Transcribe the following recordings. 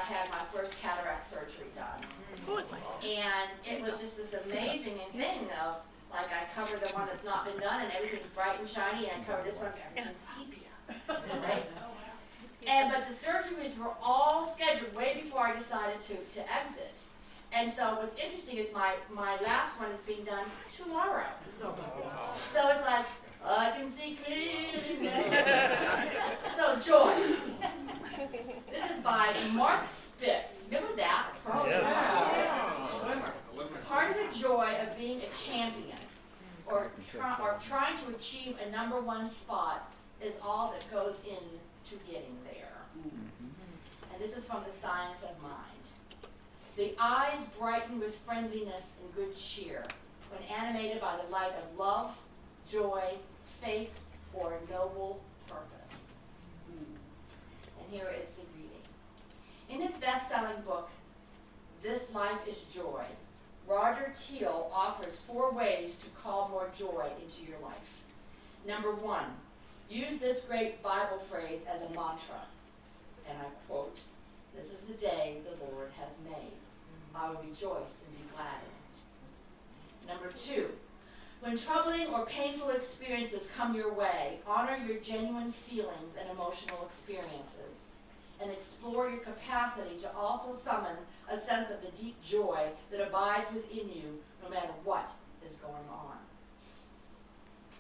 had my first cataract surgery done. And it was just this amazing thing of, like, I covered the one that's not been done and everything's bright and shiny, and I covered this one, everything's sepia, right? But the surgeries were all scheduled way before I decided to exit. And so what's interesting is my last one is being done tomorrow. So it's like, I can see clearly now. So joy. This is by Mark Spitz. Remember that? Part of the joy of being a champion or trying to achieve a #1 spot is all that goes into getting there. And this is from The Science of Mind. The eyes brighten with friendliness and good cheer when animated by the light of love, joy, faith, or a noble purpose. And here is the reading. In his best-selling book, This Life is Joy, Roger Teal offers 4 ways to call more joy into your life. Number 1, use this great Bible phrase as a mantra. And I quote, "This is the day the Lord has made. I will rejoice and be glad in it." Number 2, when troubling or painful experiences come your way, honor your genuine feelings and emotional experiences, and explore your capacity to also summon a sense of the deep joy that abides within you no matter what is going on.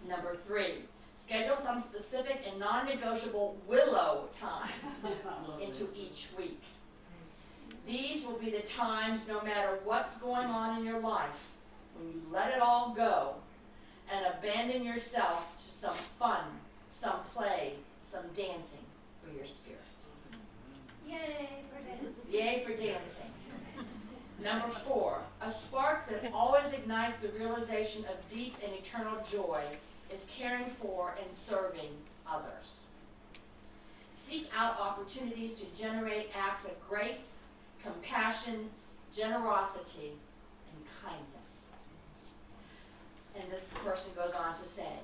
Number 3, schedule some specific and non-negotiable willow time into each week. These will be the times, no matter what's going on in your life, when you let it all go and abandon yourself to some fun, some play, some dancing for your spirit. Yay for dancing. Yay for dancing. Number 4, a spark that always ignites the realization of deep and eternal joy is caring for and serving others. Seek out opportunities to generate acts of grace, compassion, generosity, and kindness. And this person goes on to say,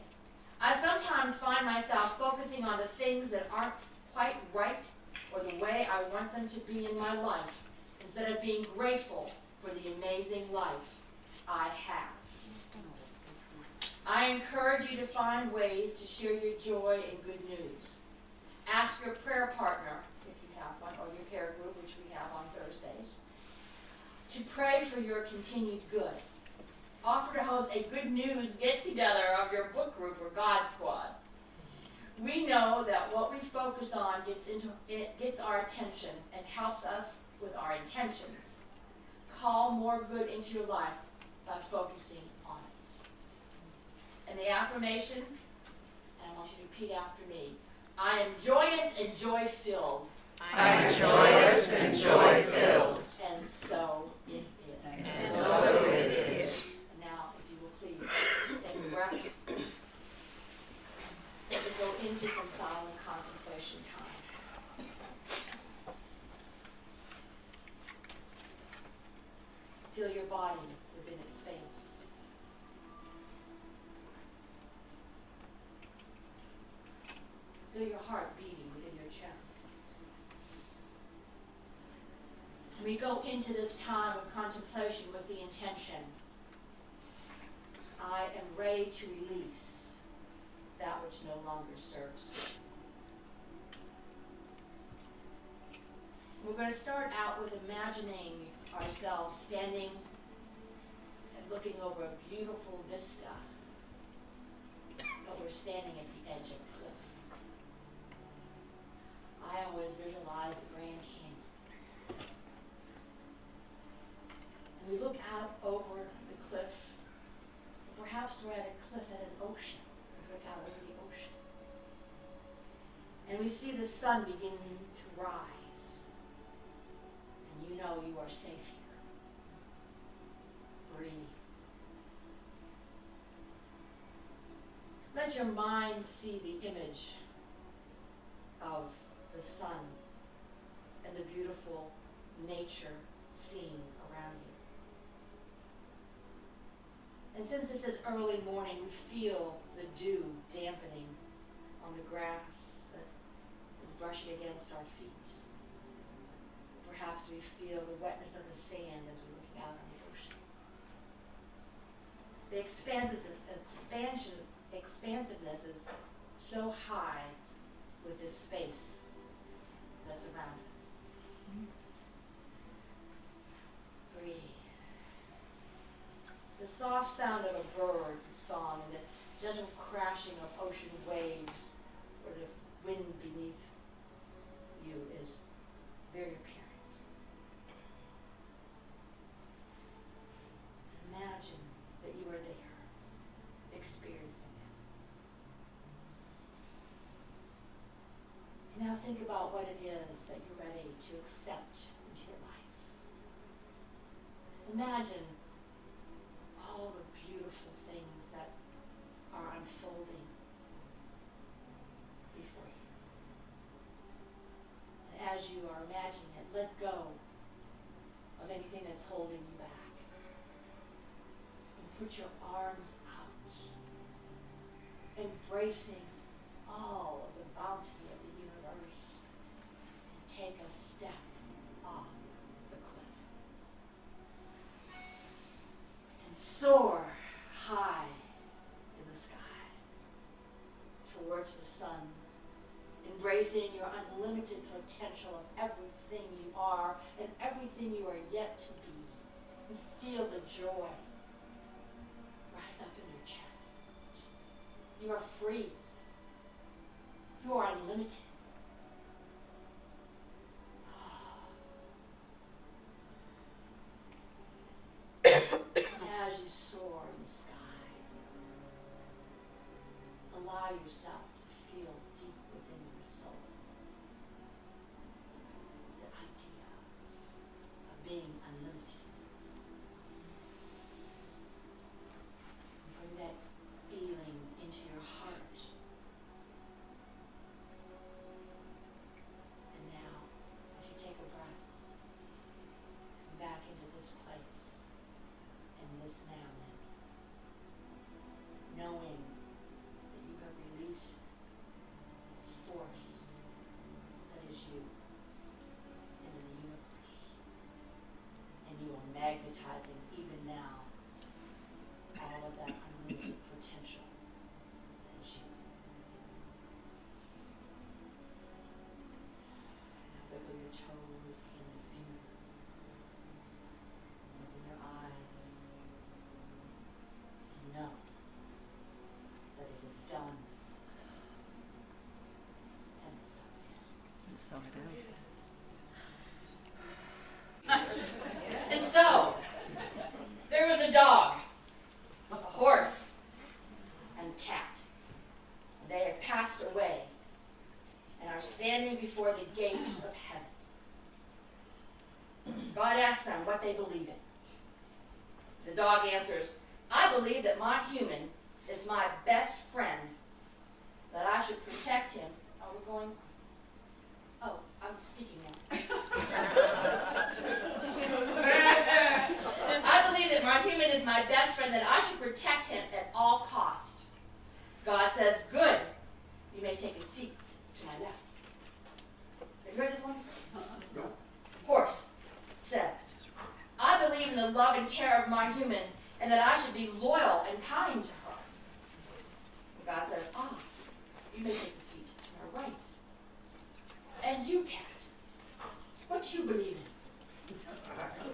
I sometimes find myself focusing on the things that aren't quite right or the way I want them to be in my life, instead of being grateful for the amazing life I have. I encourage you to find ways to share your joy and good news. Ask your prayer partner, if you have one, or your prayer group, which we have on Thursdays, to pray for your continued good. Offer to host a good news get-together of your book group or God Squad. We know that what we focus on gets our attention and helps us with our intentions. Call more good into your life by focusing on it. And the affirmation, and I want you to repeat after me, I am joyous and joy-filled. I am joyous and joy-filled. And so it is. And so it is. Now, if you will please, take a breath. We'll go into some silent contemplation time. Feel your body within its space. Feel your heart beating within your chest. And we go into this time of contemplation with the intention, I am ready to release that which no longer serves me. We're going to start out with imagining ourselves standing and looking over a beautiful vista, but we're standing at the edge of a cliff. I always visualize the Grand Canyon. And we look out over the cliff. Perhaps we're at a cliff at an ocean. We look out over the ocean. And we see the sun beginning to rise. And you know you are safe here. Breathe. Let your mind see the image of the sun and the beautiful nature scene around you. And since this is early morning, we feel the dew dampening on the grass that is brushing against our feet. perhaps we feel the wetness of the sand as we're looking out on the ocean. The expansiveness is so high with this space that's around us. Breathe. The soft sound of a bird song and the gentle crashing of ocean waves or the wind beneath you is very apparent. Imagine that you are there, experiencing this. And now think about what it is that you're ready to accept into your life. Imagine all the beautiful things that are unfolding before you. And as you are imagining it, let go of anything that's holding you back. And put your arms out, embracing all of the bounty of the universe, and take a step off the cliff. And soar high in the sky towards the sun, embracing your unlimited potential of everything you are and everything you are yet to be. And feel the joy rise up in your chest. You are free. You are unlimited. As you soar in the sky, allow yourself to feel deep within your soul the idea of being unlimited. Bring that feeling into your heart. And now, as you take a breath, come back into this place and this nowness, knowing that you have released force that is you into the universe. And you are magnetizing even now all of that unlimited potential that is you. Now wiggle your toes and your fingers. Open your eyes. And know that it is done. And so So it is. And so, there was a dog, a horse, and a cat. And they have passed away and are standing before the gates of heaven. God asks them what they believe in. The dog answers, I believe that my human is my best friend, that I should protect him. Are we going? Oh, I'm speaking now. I believe that my human is my best friend, that I should protect him at all cost. God says, good. You may take a seat to my left. Have you heard this one? Horse says, I believe in the love and care of my human, and that I should be loyal and kind to her. And God says, you may take a seat to my right. And you, cat, what do you believe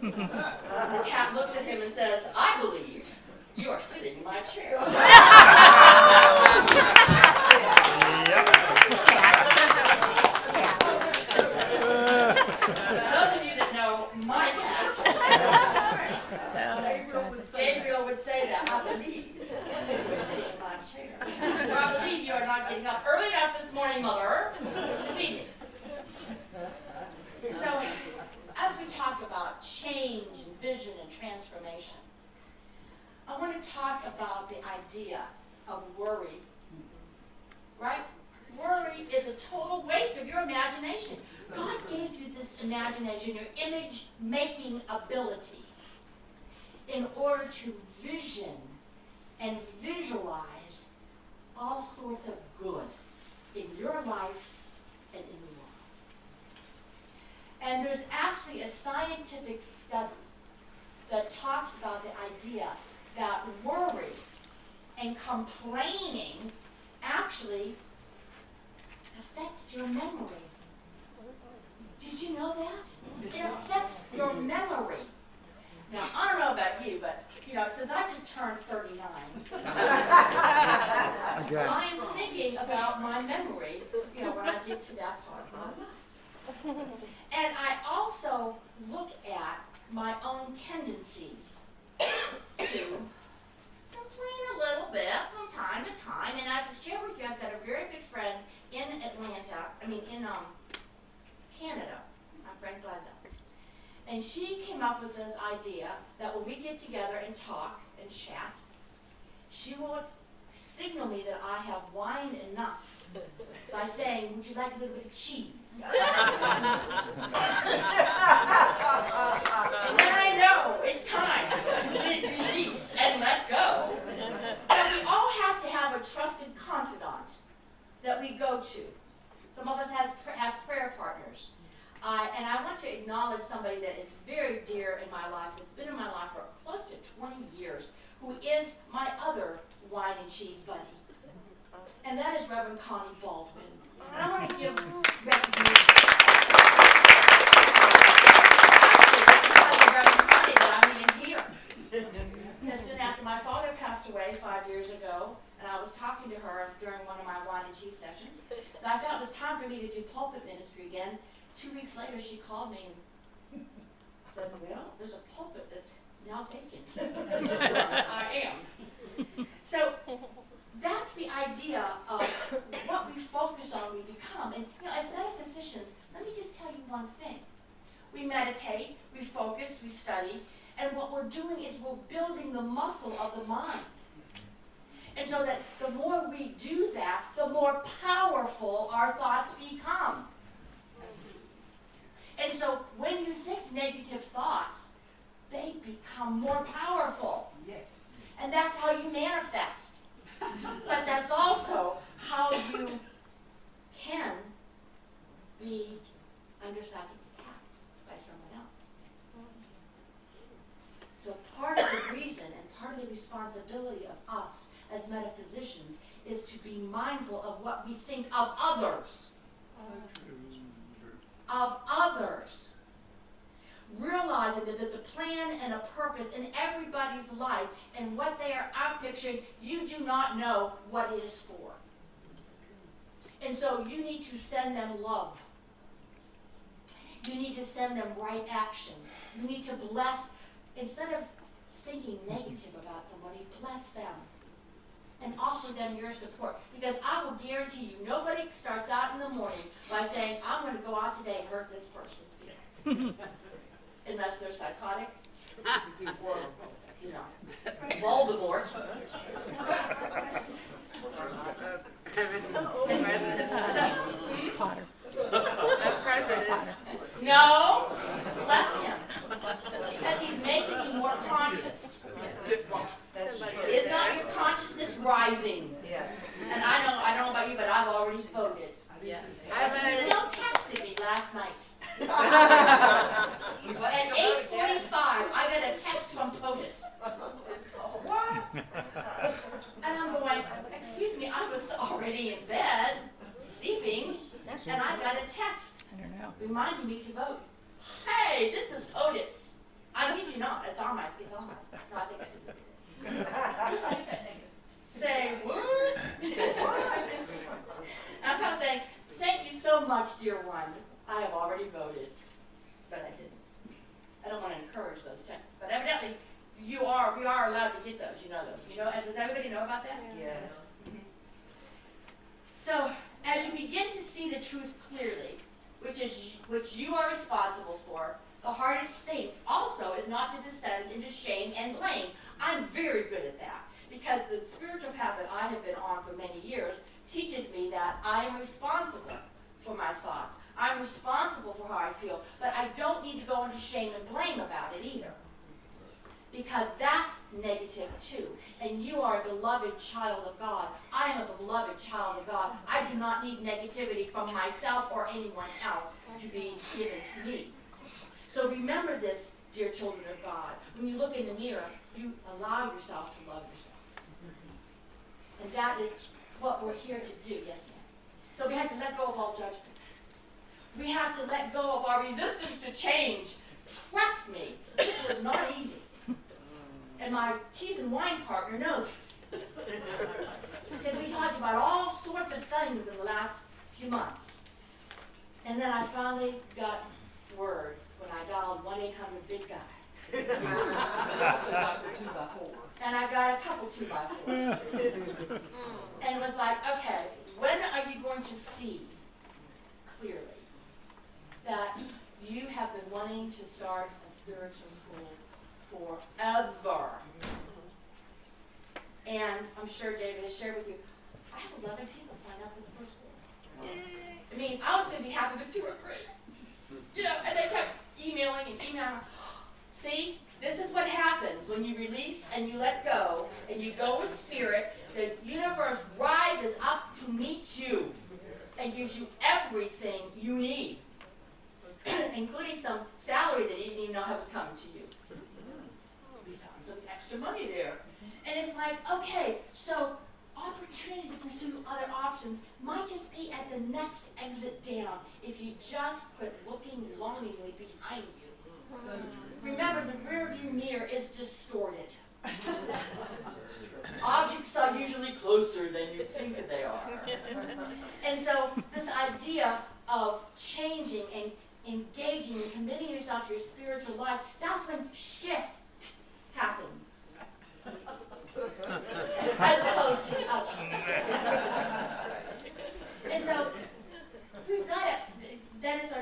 in? The cat looks at him and says, I believe you are sitting in my chair. Those of you that know my cat, Gabriel would say that, I believe you're sitting in my chair. Or I believe you are not getting up early enough this morning, mother, to feed me. So, as we talk about change and vision and transformation, I want to talk about the idea of worry, right? Worry is a total waste of your imagination. God gave you this imagination, your image-making ability, in order to vision and visualize all sorts of good in your life and in the world. And there's absolutely actually a scientific study that talks about the idea that worry and complaining actually affects your memory. Did you know that? It affects your memory. Now, I don't know about you, but, since I just turned 39, I am thinking about my memory, when I get to that part of my life. And I also look at my own tendencies to complain a little bit from time to time. And I've shared with you, I've got a very good friend in Canada, my friend Glenda. And she came up with this idea that when we get together and talk and chat, she will signal me that I have whined enough by saying, "Would you like a little bit of cheese?" And then I know it's time to release and let go. But we all have to have a trusted confidant that we go to. Some of us have prayer partners. And I want to acknowledge somebody that is very dear in my life, that's been in my life for close to 20 years, who is my other wine and cheese buddy. And that is Reverend Connie Baldwin. And I want to give recognition. Actually, Reverend Connie that I'm even here. Soon after my father passed away 5 years ago, and I was talking to her during one of my wine and cheese sessions, and I felt it was time for me to do pulpit ministry again. 2 weeks later, she called me and said, "Well, there's a pulpit that's now vacant." I am. So that's the idea of what we focus on, we become. And as metaphysicians, let me just tell you one thing. We meditate, we focus, we study, and what we're doing is we're building the muscle of the mind. And so that the more we do that, the more powerful our thoughts become. And so when you think negative thoughts, they become more powerful. Yes. And that's how you manifest. But that's also how you can be under psychic attack by someone else. So part of the reason and part of the responsibility of us as metaphysicians is to be mindful of what we think of others. Of others. Realizing that there's a plan and a purpose in everybody's life, and what they are out picturing, you do not know what it is for. And so you need to send them love. You need to send them right action. You need to bless, instead of thinking negative about somebody, bless them. And offer them your support. Because I will guarantee you, nobody starts out in the morning by saying, "I'm going to go out today and hurt this person's feelings." Unless they're psychotic or, Voldemort. Potter. No, bless him. Because he's making me more conscious. Is not your consciousness rising? Yes. And I don't know about you, but I've already voted. Yes. He still texted me last night. At 8:45, I got a text from POTUS. What? And I'm going, "Excuse me, I was already in bed, sleeping, and I got a text I don't know. reminding me to vote. Hey, this is POTUS. I kid you not, it's on my, no, I think I did. Say, what? And I was saying, "Thank you so much, dear one. I have already voted." But I didn't. I don't want to encourage those texts. But evidently, we are allowed to get those, and does everybody know about that? Yes. Mm-hmm. So, as you begin to see the truth clearly, which you are responsible for, the hardest thing also is not to descend into shame and blame. I'm very good at that, because the spiritual path that I have been on for many years teaches me that I am responsible for my thoughts. I'm responsible for how I feel, but I don't need to go into shame and blame about it either, because that's negative too. And you are a beloved child of God. I am a beloved child of God. I do not need negativity from myself or anyone else to be given to me. So remember this, dear children of God. When you look in the mirror, you allow yourself to love yourself. And that is what we're here to do, yes ma'am. So we have to let go of all judgments. We have to let go of our resistance to change. Trust me, this was not easy. And my cheese and wine partner knows it. Because we talked about all sorts of things in the last few months. And then I finally got word when I dialed 1-800-BIG-GUY. And I got a couple 2x4s. And it was like, okay, when are you going to see clearly that you have been wanting to start a spiritual school forever? And I'm sure David has shared with you, I have 11 people sign up for the first one. I mean, I was going to be happy with 2 or 3. You know, and they kept emailing and emailing. See, this is what happens when you release and you let go and you go with spirit. The universe rises up to meet you and gives you everything you need, including some salary that you didn't even know how was coming to you. We found some extra money there. And it's like, okay, so opportunity to pursue other options might just be at the next exit down if you just quit looking longingly behind you. Remember, the rear view mirror is distorted. Objects are usually closer than you think that they are. And so this idea of changing and engaging and committing yourself to your spiritual life, that's when shift happens. As opposed to the other. And so, we've got it.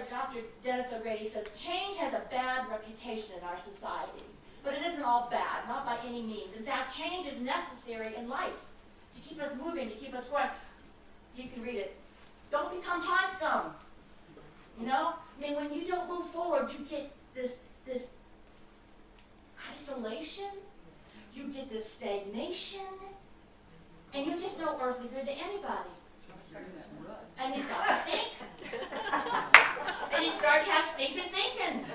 Dr. Dennis O'Grady says, change has a bad reputation in our society. But it isn't all bad, not by any means. In fact, change is necessary in life to keep us moving, to keep us growing. You can read it. Don't become pond scum. You know? I mean, when you don't move forward, you get this isolation. You get this stagnation, and you're just no earthly good to anybody. And you start to stink. And you start to have stinking thinking.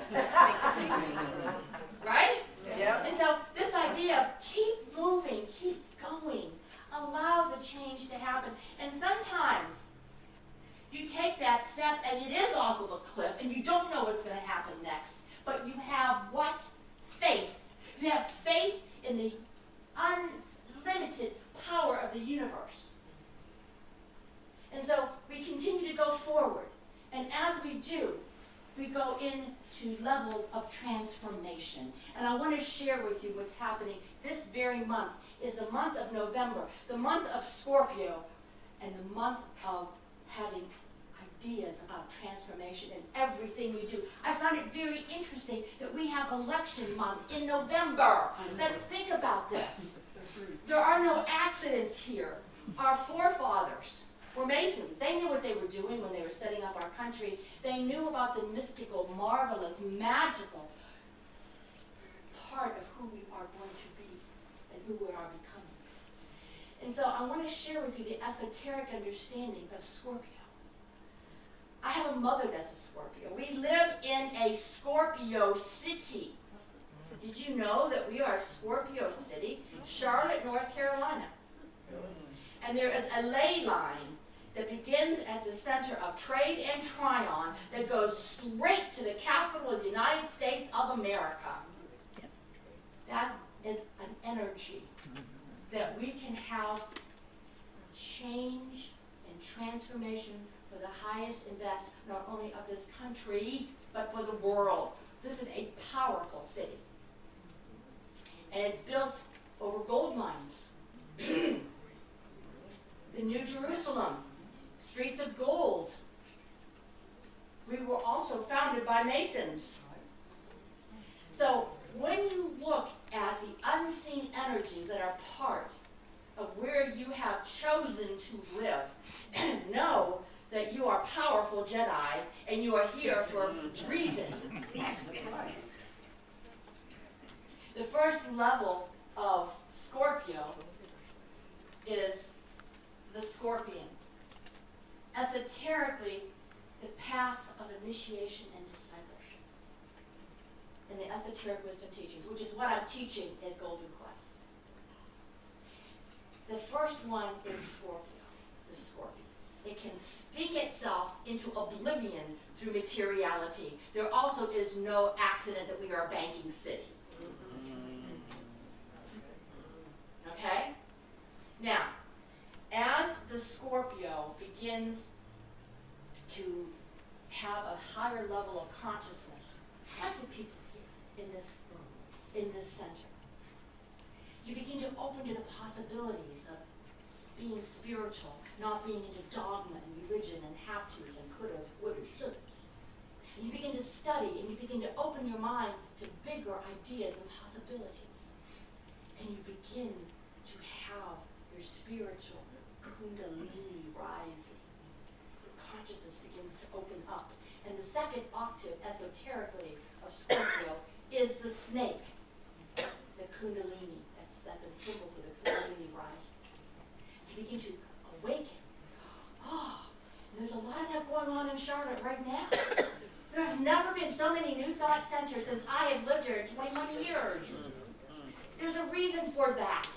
Right? Yep. And so this idea of keep moving, keep going, allow the change to happen. And sometimes you take that step and it is off of a cliff and you don't know what's going to happen next. But you have what? Faith. You have faith in the unlimited power of the universe. And so we continue to go forward. And as we do, we go into levels of transformation. And I want to share with you what's happening this very month is the month of November, the month of Scorpio, and the month of having ideas about transformation in everything we do. I find it very interesting that we have election month in November. Let's think about this. There are no accidents here. Our forefathers were Masons. They knew what they were doing when they were setting up our country. They knew about the mystical, marvelous, magical part of who we are going to be and who we are becoming. And so I want to share with you the esoteric understanding of Scorpio. I have a mother that's a Scorpio. We live in a Scorpio city. Did you know that we are a Scorpio city? Charlotte, North Carolina. And there is a ley line that begins at the center of Trade and Tryon that goes straight to the capital of the United States of America. That is an energy that we can have change and transformation for the highest and best, not only of this country, but for the world. This is a powerful city. And it's built over gold mines. The New Jerusalem, streets of gold. We were also founded by Masons. So when you look at the unseen energies that are part of where you have chosen to live, know that you are powerful Jedi and you are here for a reason. Yes, yes, yes. The first level of Scorpio is the Scorpion. Esoterically, the path of initiation and discipleship. in the Esoteric Wisdom Teachings, which is what I'm teaching at Golden Quest. The first one is Scorpio, the Scorpion. It can sting itself into oblivion through materiality. There also is no accident that we are a banking city. Okay? Now, as the Scorpio begins to have a higher level of consciousness, like the people here in this room, in this center, you begin to open to the possibilities of being spiritual, not being into dogma and religion and have-tos and could-have, would-have, should-haves. And you begin to study and you begin to open your mind to bigger ideas and possibilities. And you begin to have your spiritual kundalini rising. Your consciousness begins to open up. And the second octave, esoterically, of Scorpio is the snake, the kundalini. That's a symbol for the kundalini rising. You begin to awaken. Oh, and there's a lot of that going on in Charlotte right now. There have never been so many new thought centers since I have lived here in 21 years. There's a reason for that.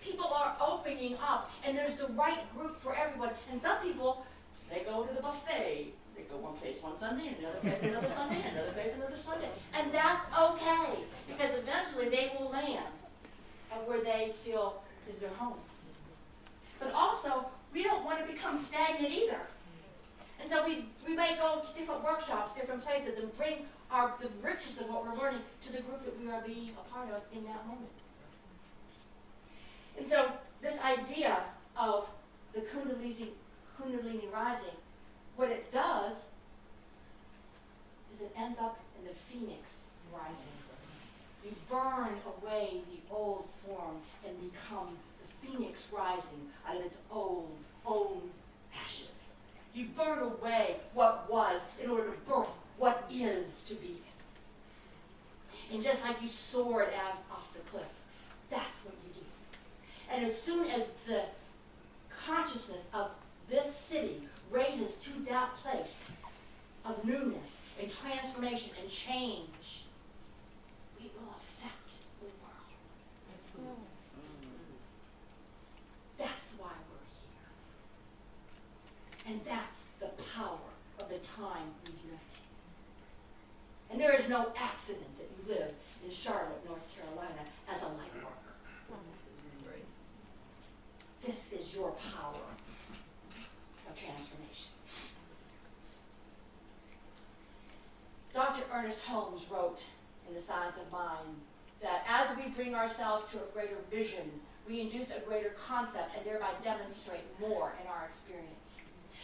People are opening up, and there's the right group for everyone. And some people, they go to the buffet. They go one place one Sunday, another place another Sunday, another place another Sunday. And that's okay, because eventually they will land at where they feel is their home. But also, we don't want to become stagnant either. And so we may go to different workshops, different places, and bring the richness of what we're learning to the group that we are being a part of in that moment. And so this idea of the Kundalini rising, what it does is it ends up in the Phoenix rising. You burn away the old form and become the Phoenix rising out of its own ashes. You burn away what was in order to birth what is to be. And just like you soared off the cliff, that's what you do. And as soon as the consciousness of this city raises to that place of newness and transformation and change, it will affect the world. Excellent. That's why we're here. And that's the power of the time we live in. And there is no accident that you live in Charlotte, North Carolina as a light worker. This is your power of transformation. Dr. Ernest Holmes wrote in The Science of Mind that as we bring ourselves to a greater vision, we induce a greater concept and thereby demonstrate more in our experience.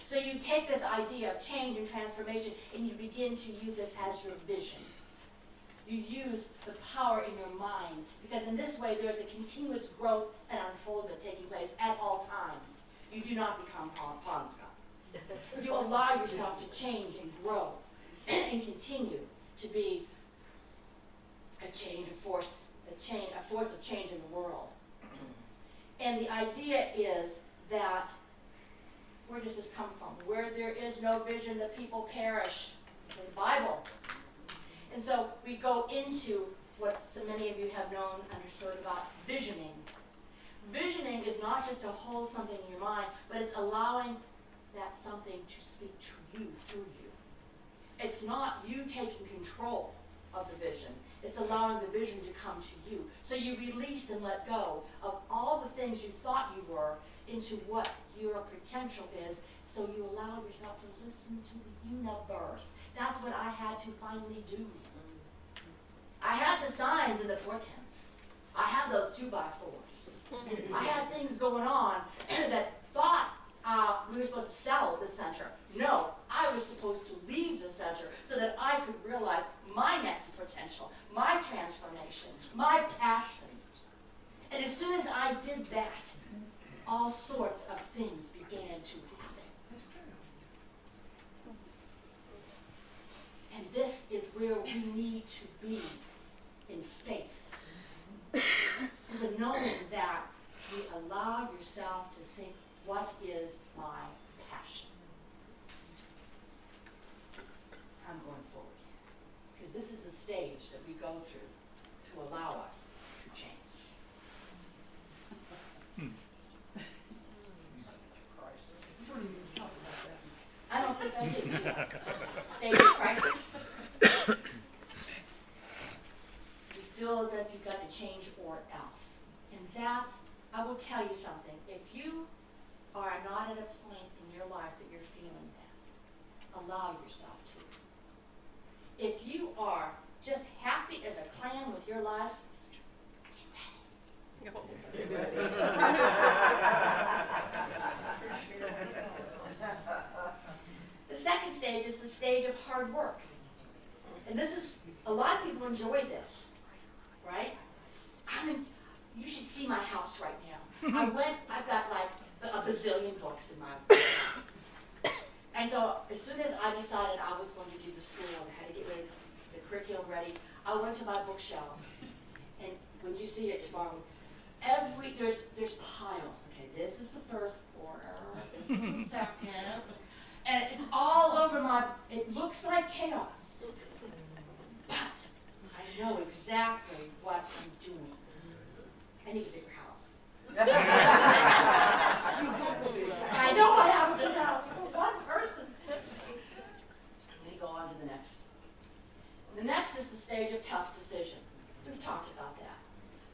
So you take this idea of change and transformation and you begin to use it as your vision. You use the power in your mind, because in this way there's a continuous growth and unfoldment taking place at all times. You do not become pond scum. You allow yourself to change and grow and continue to be a force of change in the world. And the idea is that, where does this come from? Where there is no vision, the people perish. It's in the Bible. And so we go into what so many of you have known, understood about visioning. Visioning is not just to hold something in your mind, but it's allowing that something to speak to you through you. It's not you taking control of the vision. It's allowing the vision to come to you. So you release and let go of all the things you thought you were into what your potential is. So you allow yourself to listen to the universe. That's what I had to finally do. I had the signs and the portents. I had those 2x4s. I had things going on that thought we were supposed to sell at the center. No, I was supposed to leave the center so that I could realize my next potential, my transformation, my passion. And as soon as I did that, all sorts of things began to happen. And this is where we need to be in faith. Is a knowing that you allow yourself to think, what is my passion? I'm going forward. Because this is the stage that we think I do. Stage of crisis. You feel as if you've got to change or else. And that's, I will tell you something. If you are not at a point in your life that you're feeling that, allow yourself to. If you are just happy as a clam with your lives, get ready. The second stage is the stage of hard work. And this is, a lot of people enjoy this, right? I mean, you should see my house right now. I've got like a bazillion books in my house. And so as soon as I decided I was going to do the school and had to get rid of the curriculum ready, I went to my bookshelves. And when you see it tomorrow, there's piles. Okay, this is the first corner, this is the second. And it's all over it looks like chaos. But I know exactly what I'm doing. I need a bigger house. I know I have a big house for one person. We go on to the next. The next is the stage of tough decision. We've talked about that.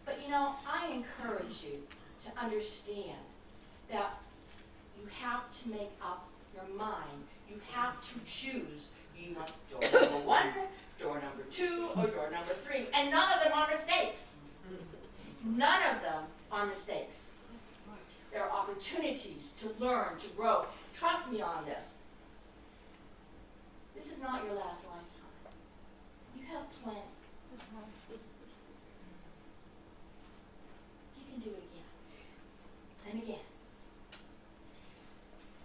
But you know, I encourage you to understand that you have to make up your mind. You have to choose. You want door number 1, door number 2, or door number 3. And none of them are mistakes. None of them are mistakes. There are opportunities to learn, to grow. Trust me on this. This is not your last lifetime. You have plenty. You can do it again and again.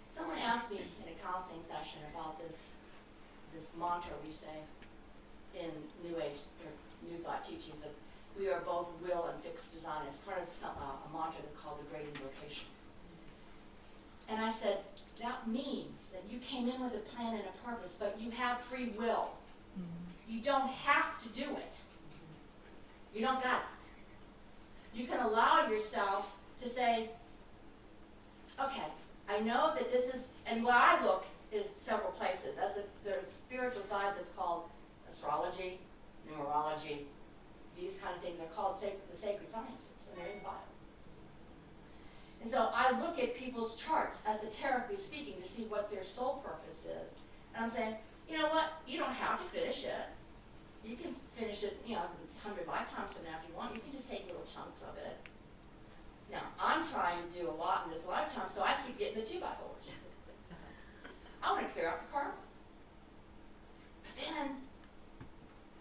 Someone asked me in a counseling session about this mantra we say in New Age or New Thought teachings of we are both will and fixed design. It's part of a mantra that's called the Great Invocation. And I said, that means that you came in with a plan and a purpose, but you have free will. You don't have to do it. You don't got it. You can allow yourself to say, okay, I know that this is, and where I look is several places. There's spiritual sides, it's called astrology, numerology. These kind of things are called the sacred sciences, and they're in the Bible. And so I look at people's charts, esoterically speaking, to see what their soul purpose is. And I'm saying, you know what? You don't have to finish it. You can finish it, 100 lifetimes from now if you want. You can just take little chunks of it. Now, I'm trying to do a lot in this lifetime, so I keep getting the 2x4s. I want to clear out the karma. But then,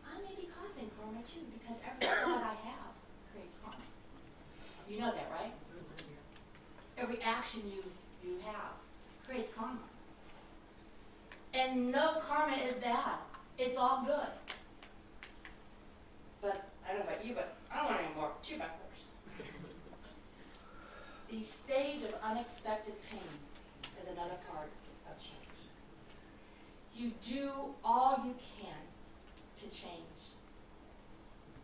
I may be causing karma too, because every thought I have creates karma. You know that, right? Every action you have creates karma. And no karma is bad. It's all good. But, I don't know about you, but I don't want any more 2x4s. The stage of unexpected pain is another part of change. You do all you can to change.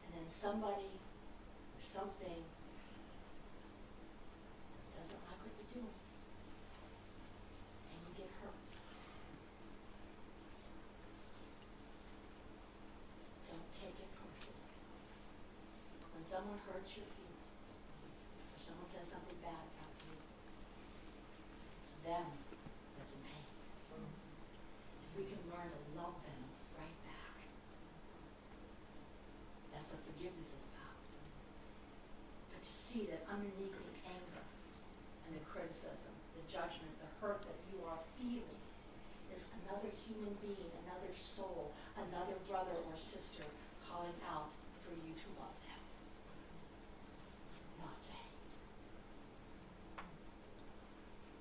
And then somebody or something doesn't like what you're doing. And you get hurt. Don't take it personally, folks. When someone hurts your feelings, or someone says something bad about you, it's them that's in pain. If we can learn to love them right back, that's what forgiveness is about. But to see that underneath the anger and the criticism, the judgment, the hurt that you are feeling is another human being, another soul, another brother or sister calling out for you to love them, not to hate.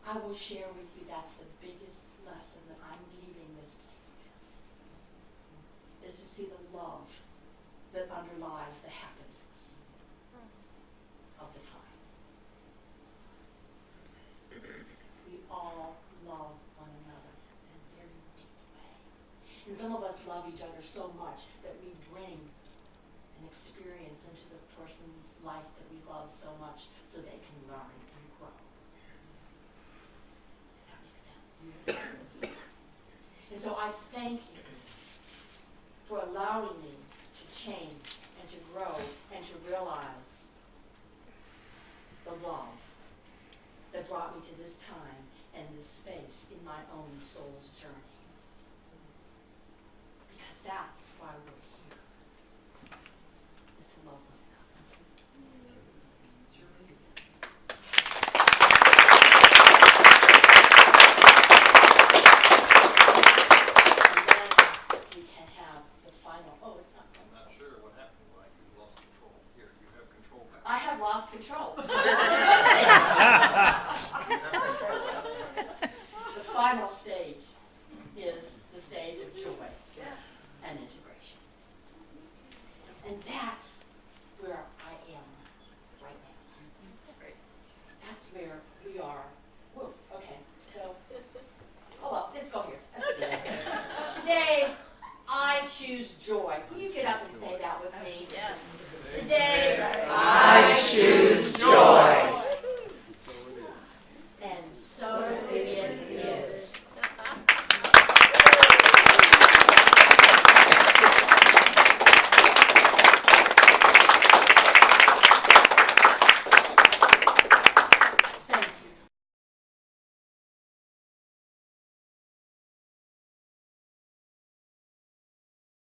I will share with you that's the biggest lesson that I'm leaving this place with, is to see the love that underlies the happenings of the time. We all love one another in a very deep way. And some of us love each other so much that we bring an experience into the person's life that we love so much so they can learn and grow. Does that make sense? And so I thank you for allowing me to change and to grow and to realize the love that brought me to this time and this space in my own soul's journey. Because that's why we're here, is to love one another. And then we can have the final, it's not I'm not sure what happened, like you lost control. Here, you have control back. I have lost control. The final stage is the stage of joy and integration. And that